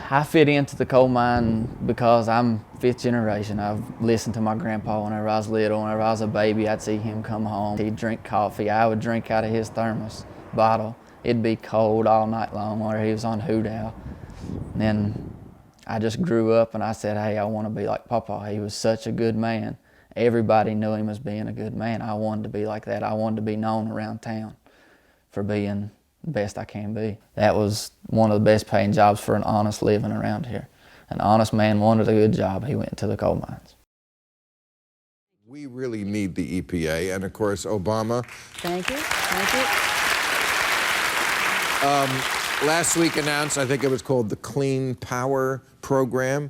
I fit into the coal mine because I'm fifth generation. I've listened to my grandpa whenever I was little. Whenever I was a baby, I'd see him come home. He'd drink coffee. I would drink out of his thermos bottle. It'd be cold all night long while he was on hoot owl. And then I just grew up and I said, hey, I want to be like Papa. He was such a good man. Everybody knew him as being a good man. I wanted to be like that. I wanted to be known around town for being the best I can be. That was one of the best paying jobs for an honest living around here. An honest man wanted a good job, he went to the coal mines. We really need the EPA, and of course, Obama. Thank you, thank you. Last week announced, I think it was called the Clean Power Program.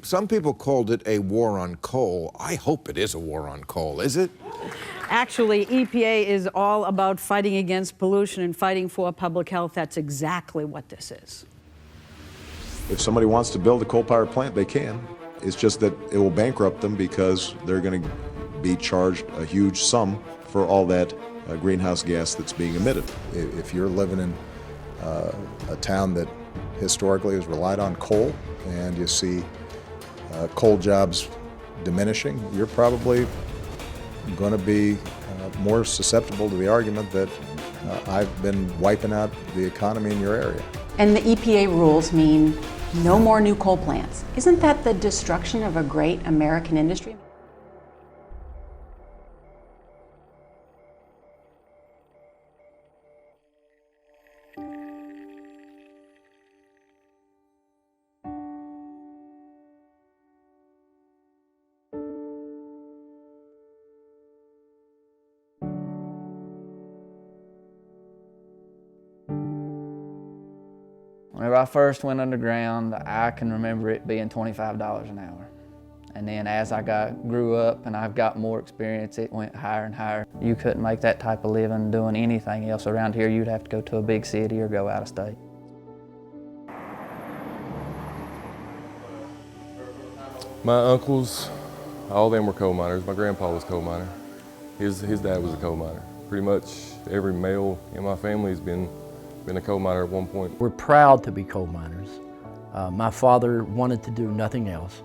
Some people called it a war on coal. I hope it is a war on coal, is it? Actually, EPA is all about fighting against pollution and fighting for public health. That's exactly what this is. If somebody wants to build a coal power plant, they can. It's just that it will bankrupt them because they're going to be charged a huge sum for all that greenhouse gas that's being emitted. If you're living in a town that historically has relied on coal and you see coal jobs diminishing, you're probably going to be more susceptible to the argument that I've been wiping out the economy in your area. And the EPA rules mean no more new coal plants. Isn't that the destruction of a great American industry? Whenever I first went underground, I can remember it being $25 an hour. And then as I grew up and I've got more experience, it went higher and higher. You couldn't make that type of living doing anything else around here. You'd have to go to a big city or go out of state. My uncles, all of them were coal miners. My grandpa was a coal miner. His dad was a coal miner. Pretty much every male in my family has been a coal miner at one point. We're proud to be coal miners. My father wanted to do nothing else.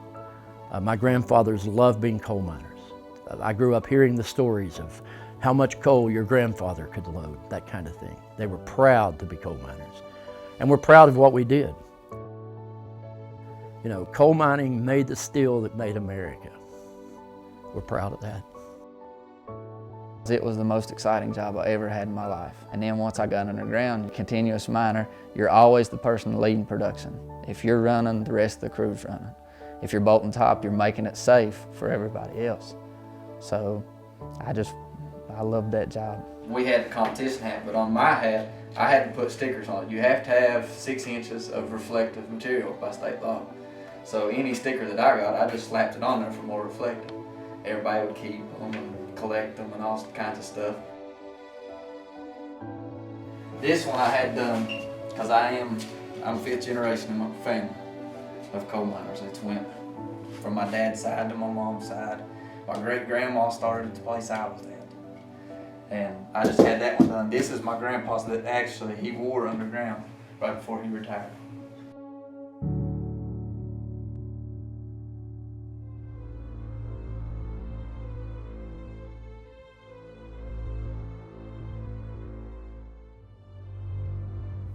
My grandfathers loved being coal miners. I grew up hearing the stories of how much coal your grandfather could load, that kind of thing. They were proud to be coal miners. And we're proud of what we did. You know, coal mining made the steel that made America. We're proud of that. It was the most exciting job I ever had in my life. And then once I got underground, continuous miner, you're always the person leading production. If you're running, the rest of the crew's running. If you're bolting top, you're making it safe for everybody else. So I loved that job. We had the competition hat, but on my hat, I had to put stickers on it. You have to have 6 inches of reflective material by state law. So any sticker that I got, I just slapped it on there for more reflective. Everybody would keep them and collect them and all kinds of stuff. This one I had done because I'm fifth generation in my family of coal miners. It's went from my dad's side to my mom's side. My great-grandma started at the place I was at. And I just had that one done. This is my grandpa's that actually he wore underground right before he retired.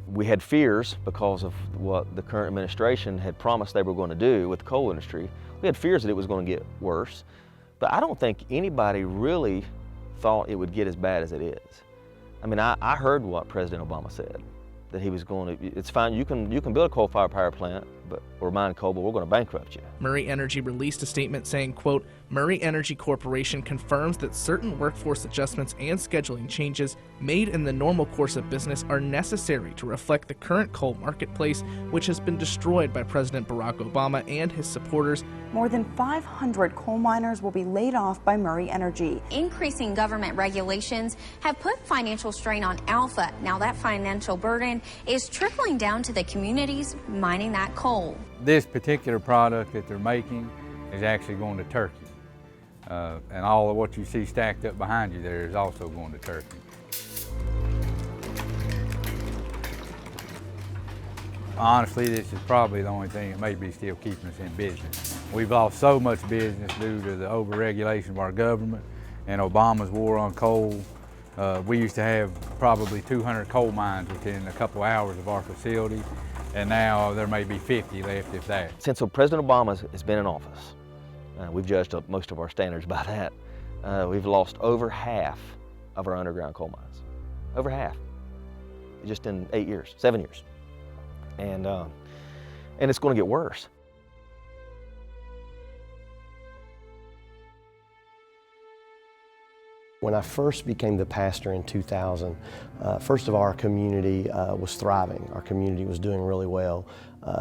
We had fears because of what the current administration had promised they were going to do with the coal industry. We had fears that it was going to get worse, but I don't think anybody really thought it would get as bad as it is. I mean, I heard what President Obama said, that he was going to, it's fine, you can build a coal-fired power plant, or mine coal, but we're going to bankrupt you. Murray Energy released a statement saying, quote, Murray Energy Corporation confirms that certain workforce adjustments and scheduling changes made in the normal course of business are necessary to reflect the current coal marketplace, which has been destroyed by President Barack Obama and his supporters. More than 500 coal miners will be laid off by Murray Energy. Increasing government regulations have put financial strain on Alpha. Now that financial burden is trickling down to the communities mining that coal. This particular product that they're making is actually going to Turkey. And all of what you see stacked up behind you there is also going to Turkey. Honestly, this is probably the only thing that may be still keeping us in business. We've lost so much business due to the overregulation of our government and Obama's war on coal. We used to have probably 200 coal mines within a couple hours of our facility, and now there may be 50 left, if that. Since President Obama has been in office, we've judged up most of our standards by that. We've lost over half of our underground coal mines. Over half, just in 8 years, 7 years. And it's going to get worse. When I first became the pastor in 2000, first of all, our community was thriving. Our community was doing really well.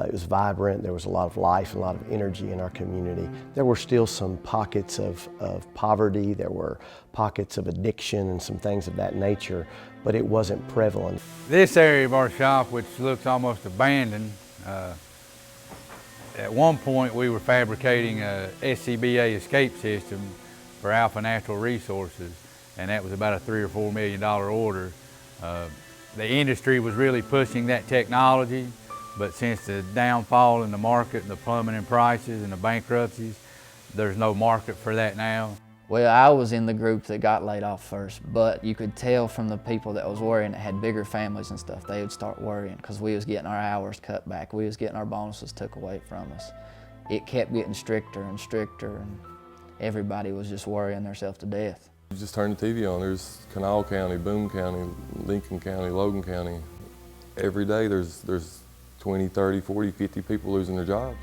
It was vibrant. There was a lot of life and a lot of energy in our community. There were still some pockets of poverty. There were pockets of addiction and some things of that nature, but it wasn't prevalent. This area of our shop, which looks almost abandoned, at one point we were fabricating a SCBA escape system for Alpha Natural Resources, and that was about a $3 or $4 million order. The industry was really pushing that technology, but since the downfall in the market and the plummeting in prices and the bankruptcies, there's no market for that now. Well, I was in the group that got laid off first, but you could tell from the people that was worrying that had bigger families and stuff, they would start worrying because we was getting our hours cut back. We was getting our bonuses took away from us. It kept getting stricter and stricter, and everybody was just worrying themselves to death. You just turn the TV on, there's Kanawha County, Boone County, Lincoln County, Logan County. Every day there's 20, 30, 40, 50 people losing their jobs.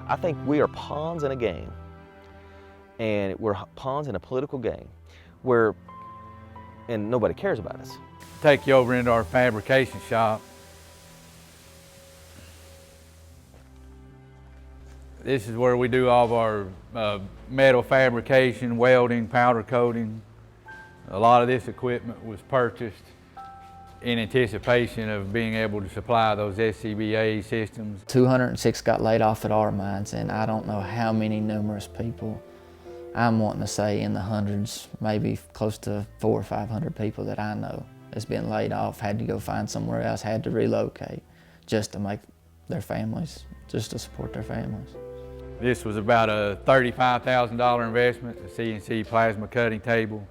I think we are pawns in a game, and we're pawns in a political game and nobody cares about us. Take you over into our fabrication shop. This is where we do all of our metal fabrication, welding, powder coating. A lot of this equipment was purchased in anticipation of being able to supply those SCBA systems. 206 got laid off at our mines, and I don't know how many numerous people. I'm wanting to say in the hundreds, maybe close to 400 or 500 people that I know has been laid off, had to go find somewhere else, had to relocate just to make their families, just to support their families. This was about a $35,000 investment, a CNC plasma cutting table.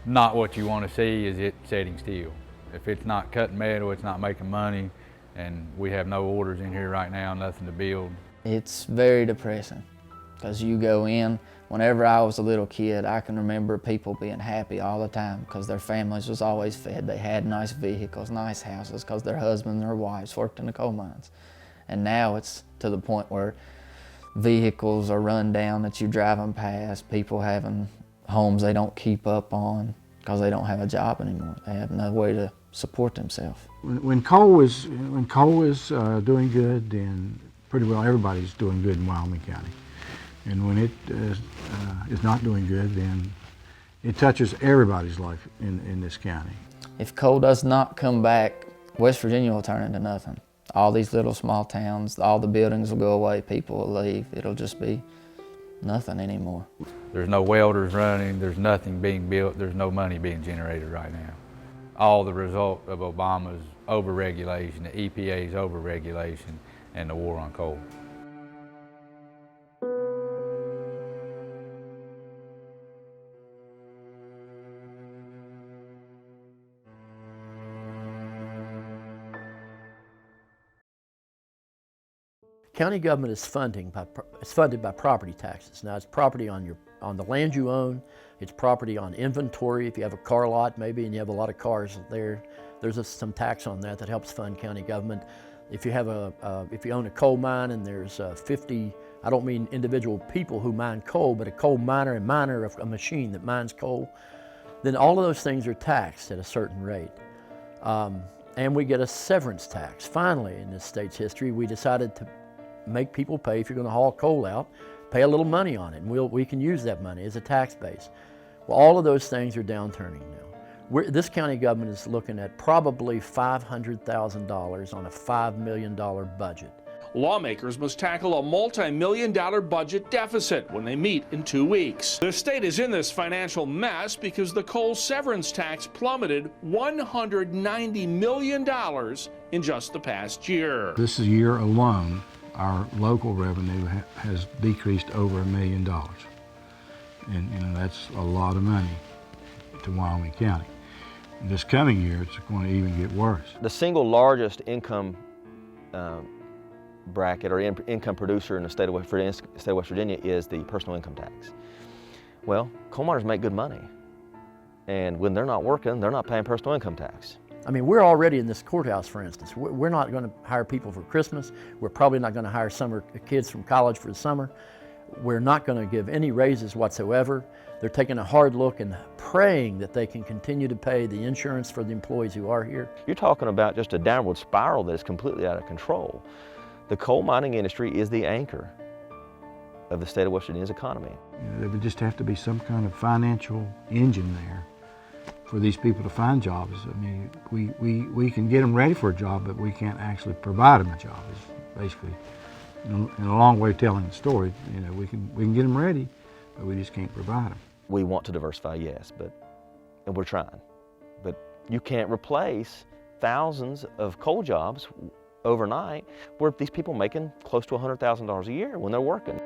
Not what you want to see is it setting steel. If it's not cutting metal, it's not making money, and we have no orders in here right now, nothing to build. It's very depressing because you go in, whenever I was a little kid, I can remember people being happy all the time because their families was always fed. They had nice vehicles, nice houses because their husbands and their wives worked in the coal mines. And now it's to the point where vehicles are run down that you drive them past, people having homes they don't keep up on because they don't have a job anymore. They have no way to support themselves. When coal is doing good, then pretty well everybody's doing good in Wyoming County. And when it is not doing good, then it touches everybody's life in this county. If coal does not come back, West Virginia will turn into nothing. All these little small towns, all the buildings will go away, people will leave. It'll just be nothing anymore. There's no welders running, there's nothing being built, there's no money being generated right now. All the result of Obama's overregulation, the EPA's overregulation, and the war on coal. County government is funded by property taxes. Now it's property on the land you own, it's property on inventory. If you have a car lot maybe and you have a lot of cars there, there's some tax on that helps fund county government. If you have if you own a coal mine and there's 50, I don't mean individual people who mine coal, but a coal miner and miner of a machine that mines coal, then all of those things are taxed at a certain rate. And we get a severance tax. Finally, in this state's history, we decided to make people pay, if you're going to haul coal out, pay a little money on it, and we can use that money as a tax base. Well, all of those things are downturning now. This county government is looking at probably $500,000 on a $5 million budget. Lawmakers must tackle a multi-million-dollar budget deficit when they meet in 2 weeks. The state is in this financial mess because the coal severance tax plummeted $190 million in just the past year. This year alone, our local revenue has decreased over $1 million. And you know, that's a lot of money to Wyoming County. This coming year, it's going to even get worse. The single largest income bracket or income producer in the state of West Virginia is the personal income tax. Well, coal miners make good money, and when they're not working, they're not paying personal income tax. I mean, we're already in this courthouse, for instance. We're not going to hire people for Christmas. We're probably not going to hire kids from college for the summer. We're not going to give any raises whatsoever. They're taking a hard look and praying that they can continue to pay the insurance for the employees who are here. You're talking about just a downward spiral that is completely out of control. The coal mining industry is the anchor of the state of West Virginia's economy. You know, there would just have to be some kind of financial engine there for these people to find jobs. I mean, we can get them ready for a job, but we can't actually provide them a job. It's basically, in a long way of telling the story, you know, we can get them ready, but we just can't provide them. We want to diversify, yes, and we're trying. But you can't replace thousands of coal jobs overnight where these people making close to $100,000 a year when they're working.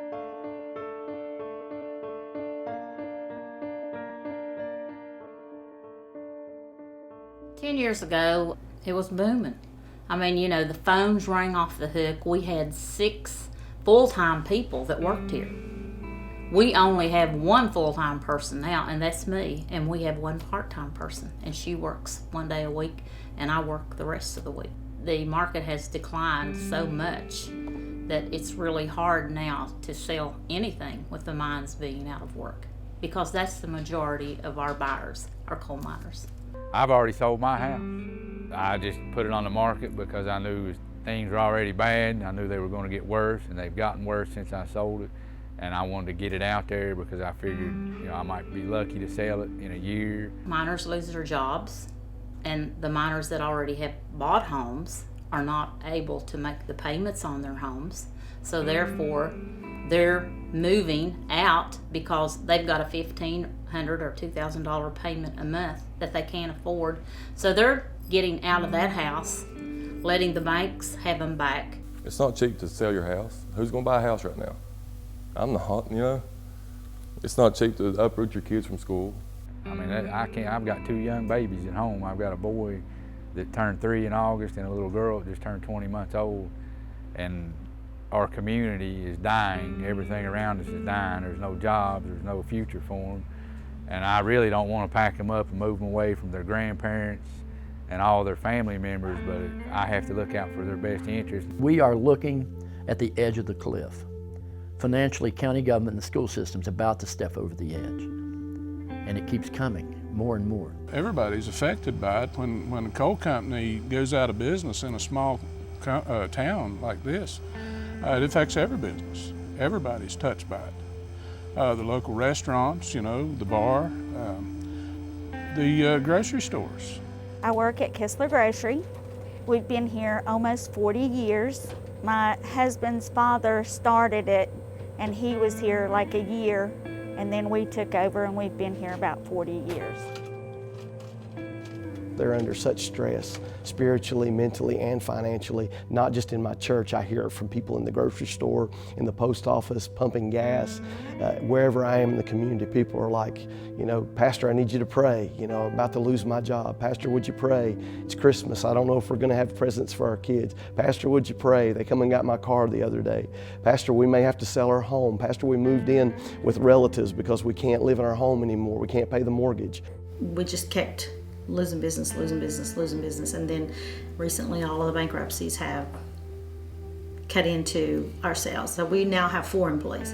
Ten years ago, it was booming. I mean, you know, the phones rang off the hook. We had 6 full-time people that worked here. We only have 1 full-time person now, and that's me. And we have 1 part-time person, and she works 1 day a week, and I work the rest of the week. The market has declined so much that it's really hard now to sell anything with the mines being out of work, because that's the majority of our buyers, our coal miners. I've already sold my house. I just put it on the market because I knew things were already bad. I knew they were going to get worse, and they've gotten worse since I sold it. And I wanted to get it out there because I figured, you know, I might be lucky to sell it in a year. Miners lose their jobs, and the miners that already have bought homes are not able to make the payments on their homes. So therefore, they're moving out because they've got a $1,500 or $2,000 payment a month that they can't afford. So they're getting out of that house, letting the banks have them back. It's not cheap to sell your house. Who's going to buy a house right now? I'm not, you know. It's not cheap to uproot your kids from school. I mean, I've got 2 young babies at home. I've got a boy that turned 3 in August and a little girl that just turned 20 months old. And our community is dying. Everything around us is dying. There's no jobs, there's no future for them. And I really don't want to pack them up and move them away from their grandparents and all their family members, but I have to look out for their best interests. We are looking at the edge of the cliff. Financially, county government and the school system's about to step over the edge. And it keeps coming more and more. Everybody's affected by it. When a coal company goes out of business in a small town like this, it affects every business. Everybody's touched by it. The local restaurants, you know, the bar, the grocery stores. I work at Kistler Grocery. We've been here almost 40 years. My husband's father started it, and he was here like a year, and then we took over, and we've been here about 40 years. They're under such stress, spiritually, mentally, and financially, not just in my church. I hear it from people in the grocery store, in the post office, pumping gas. Wherever I am in the community, people are like, you know, Pastor, I need you to pray. You know, I'm about to lose my job. Pastor, would you pray? It's Christmas. I don't know if we're going to have presents for our kids. Pastor, would you pray? They come and got my car the other day. Pastor, we may have to sell our home. Pastor, we moved in with relatives because we can't live in our home anymore. We can't pay the mortgage. We just kept losing business, and then recently all of the bankruptcies have cut into our sales. So we now have 4 employees.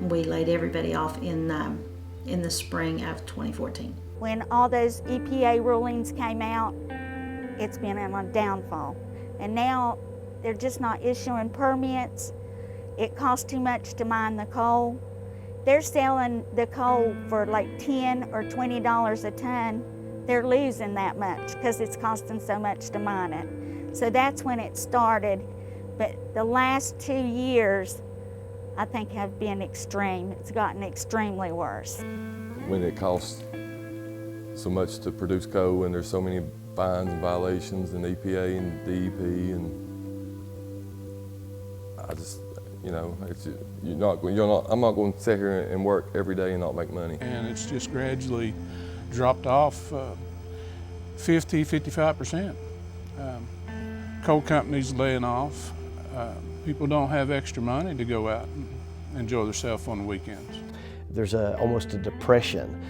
We laid everybody off in the spring of 2014. When all those EPA rulings came out, it's been in a downfall. And now they're just not issuing permits. It costs too much to mine the coal. They're selling the coal for like $10 or $20 a ton. They're losing that much because it's costing so much to mine it. So that's when it started. But the last 2 years, I think have been extreme. It's gotten extremely worse. When it costs so much to produce coal and there's so many fines and violations and EPA and DEP, and I just, you know, I'm not going to sit here and work every day and not make money. And it's just gradually dropped off 50, 55%. Coal companies laying off. People don't have extra money to go out and enjoy themselves on the weekends. There's almost a depression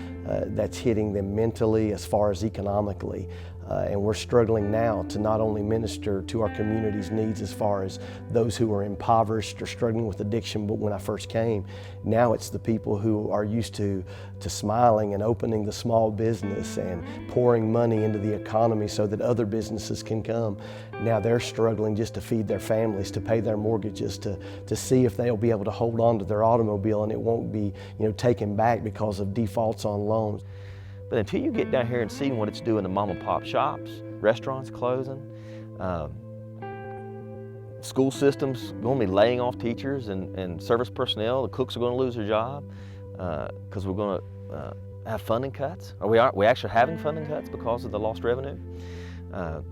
that's hitting them mentally as far as economically. And we're struggling now to not only minister to our community's needs as far as those who are impoverished or struggling with addiction, but when I first came, now it's the people who are used to smiling and opening the small business and pouring money into the economy so that other businesses can come. Now they're struggling just to feed their families, to pay their mortgages, to see if they'll be able to hold on to their automobile and it won't be, you know, taken back because of defaults on loans. But until you get down here and see what it's doing to mom and pop shops, restaurants closing, school systems going to be laying off teachers and service personnel, the cooks are going to lose their job because we're going to have funding cuts. Are we actually having funding cuts because of the lost revenue?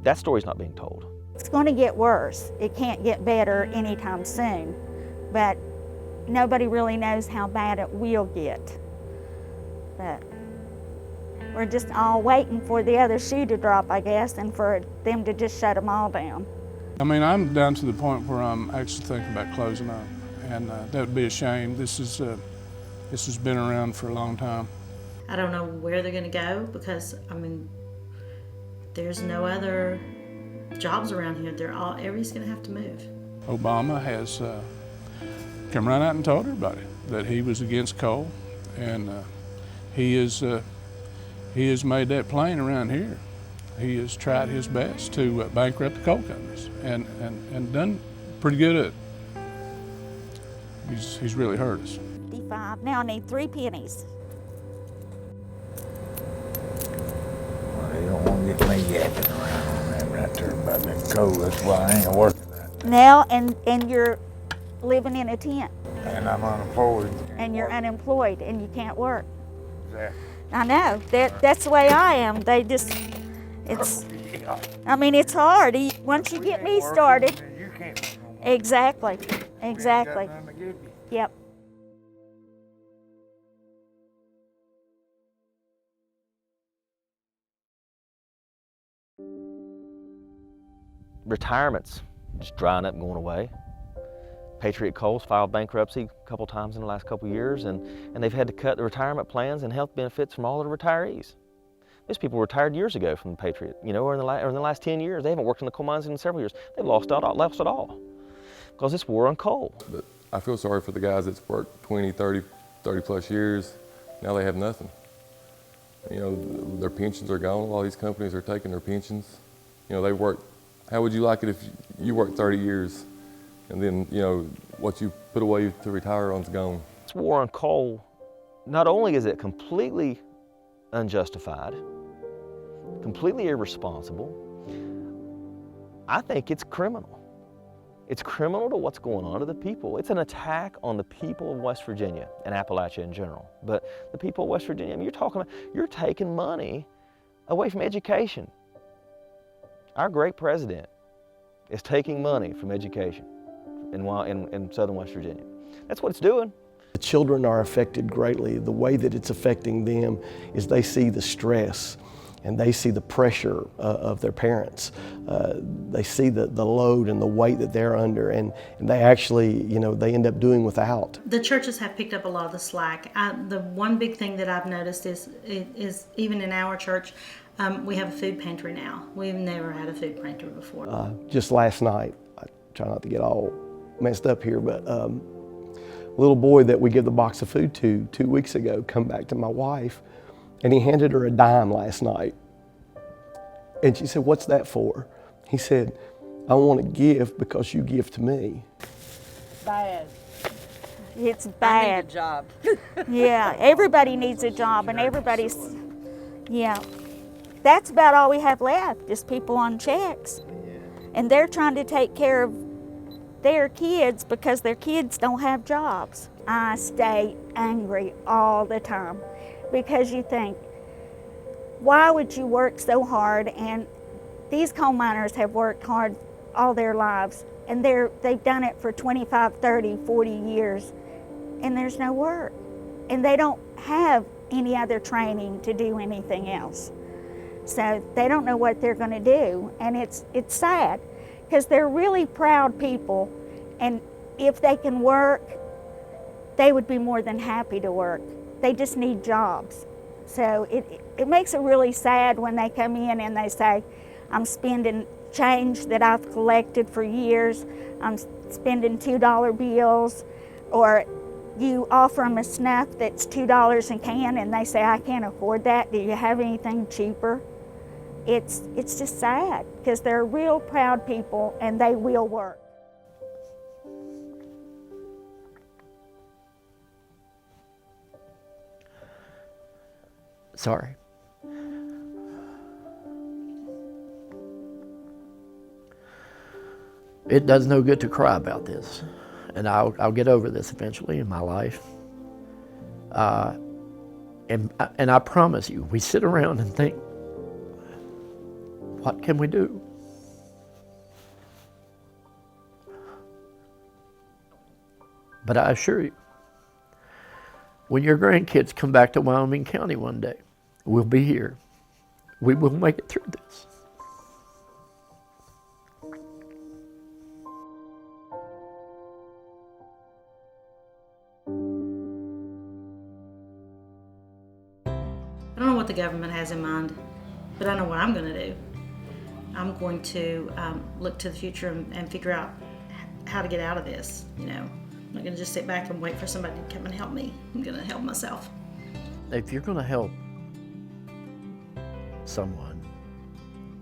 That story's not being told. It's going to get worse. It can't get better anytime soon, but nobody really knows how bad it will get. But we're just all waiting for the other shoe to drop, I guess, and for them to just shut them all down. I mean, I'm down to the point where I'm actually thinking about closing up, and that would be a shame. This has been around for a long time. I don't know where they're going to go because, I mean, there's no other jobs around here. Everybody's going to have to move. Obama has come right out and told everybody that he was against coal, and he has made that plain around here. He has tried his best to bankrupt the coal companies and done pretty good at it. He's really hurt us. 55. Now I need 3 pennies. Well, you don't want to get me yapping around on that right there about that coal. That's why I ain't working right Now, and you're living in a tent. And I'm unemployed. And you're unemployed and you can't work. Exactly. I know, that's the way I am. I mean, it's hard. Once you get me started. You can't make no money. Exactly. Yep. Retirements just drying up and going away. Patriot Coal's filed bankruptcy a couple times in the last couple years, and they've had to cut the retirement plans and health benefits from all of the retirees. These people retired years ago from the Patriot, you know, or in the last 10 years. They haven't worked in the coal mines in several years. They've lost it all because it's war on coal. But I feel sorry for the guys that's worked 20, 30 plus years. Now they have nothing. You know, their pensions are gone. All these companies are taking their pensions. You know, they work. How would you like it if you worked 30 years and then, you know, what you put away to retire on's gone? This war on coal, not only is it completely unjustified, completely irresponsible, I think it's criminal. It's criminal to what's going on to the people. It's an attack on the people of West Virginia and Appalachia in general. But the people of West Virginia, I mean, you're taking money away from education. Our great president is taking money from education in southern West Virginia. That's what it's doing. The children are affected greatly. The way that it's affecting them is they see the stress and they see the pressure of their parents. They see the load and the weight that they're under, and they actually, you know, they end up doing without. The churches have picked up a lot of the slack. The one big thing that I've noticed is even in our church, we have a food pantry now. We've never had a food pantry before. Just last night, I try not to get all messed up here, but a little boy that we give the box of food to 2 weeks ago come back to my wife, and he handed her a dime last night. And she said, "What's that for?" He said, "I want to give because you give to me." Bad. It's bad. I need a job. Yeah, everybody needs a job, and yeah. That's about all we have left, just people on checks. And they're trying to take care of their kids because their kids don't have jobs. I stay angry all the time because you think, why would you work so hard? And these coal miners have worked hard all their lives, and they've done it for 25, 30, 40 years, and there's no work. And they don't have any other training to do anything else. So they don't know what they're going to do, and it's sad because they're really proud people, and if they can work, they would be more than happy to work. They just need jobs. So it makes it really sad when they come in and they say, I'm spending change that I've collected for years, I'm spending $2 bills, or you offer them a snuff that's $2 a can and they say, I can't afford that, do you have anything cheaper? It's just sad because they're real proud people and they will work. Sorry. It does no good to cry about this, and I'll get over this eventually in my life. And I promise you, we sit around and think, what can we do? But I assure you, when your grandkids come back to Wyoming County one day, we'll be here. We will make it through this. I don't know what the government has in mind, but I know what I'm going to do. I'm going to look to the future and figure out how to get out of this, you know. I'm not going to just sit back and wait for somebody to come and help me. I'm going to help myself. If you're going to help someone,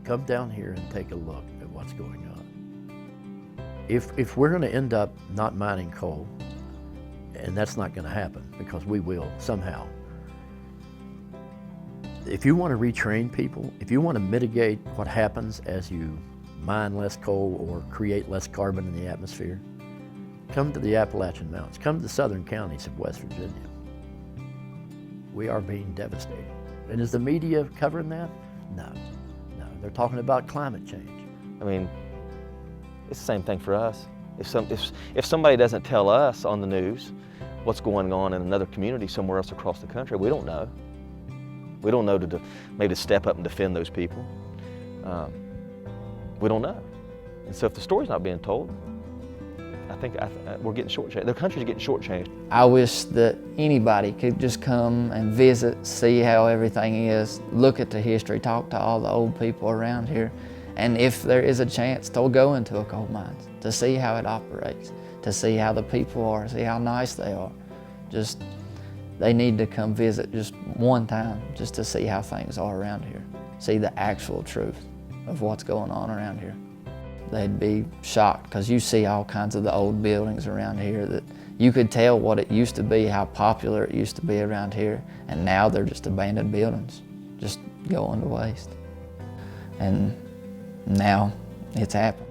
come down here and take a look at what's going on. If we're going to end up not mining coal, and that's not going to happen because we will somehow, if you want to retrain people, if you want to mitigate what happens as you mine less coal or create less carbon in the atmosphere, come to the Appalachian Mountains, come to the southern counties of West Virginia. We are being devastated. And is the media covering that? No, no, they're talking about climate change. I mean, it's the same thing for us. If somebody doesn't tell us on the news what's going on in another community somewhere else across the country, we don't know. We don't know to maybe to step up and defend those people. We don't know. And so if the story's not being told, I think we're getting shortchanged. The country's getting shortchanged. I wish that anybody could just come and visit, see how everything is, look at the history, talk to all the old people around here, and if there is a chance to go into a coal mine, to see how it operates, to see how the people are, see how nice they are. Just, they need to come visit just one time just to see how things are around here, see the actual truth of what's going on around here. They'd be shocked because you see all kinds of the old buildings around here that you could tell what it used to be, how popular it used to be around here, and now they're just abandoned buildings, just going to waste. And now it's happened.